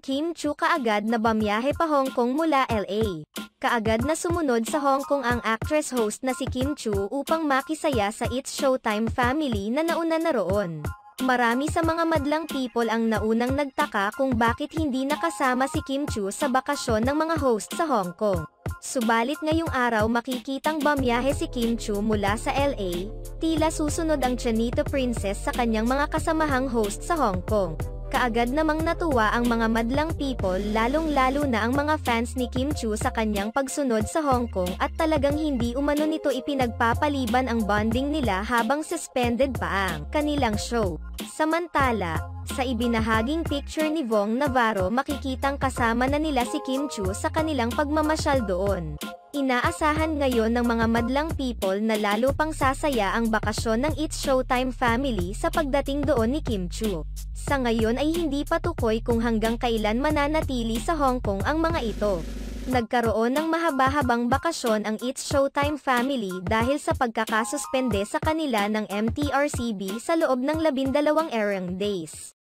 Kim Chiu kaagad na bamiyahe pa Hong Kong mula LA. Kaagad na sumunod sa Hong Kong ang actress-host na si Kim Chiu upang makisaya sa It's Showtime family na nauna na roon. Marami sa mga madlang people ang naunang nagtaka kung bakit hindi nakasama si Kim Chiu sa bakasyon ng mga host sa Hong Kong. Subalit ngayong araw makikitang bamiyahe si Kim Chiu mula sa LA, tila susunod ang Chanito Princess sa kanyang mga kasamahang host sa Hong Kong. Kaagad namang natuwa ang mga madlang people lalong-lalo na ang mga fans ni Kim Chiu sa kanyang pagsunod sa Hong Kong at talagang hindi umano nito ipinagpapaliban ang bonding nila habang suspended pa ang kanilang show. Samantala, sa ibinahaging picture ni Vong Navarro makikitang kasama na nila si Kim Chiu sa kanilang pagmamasyal doon. Inaasahan ngayon ng mga madlang people na lalo pang sasaya ang bakasyon ng It's Showtime family sa pagdating doon ni Kim Chiu. Sa ngayon ay hindi pa tukoy kung hanggang kailan mananatili sa Hong Kong ang mga ito. Nagkaroon ng mahaba-habang bakasyon ang It's Showtime family dahil sa pagkakasuspende sa kanila ng MTRCB sa loob ng 12 airing days.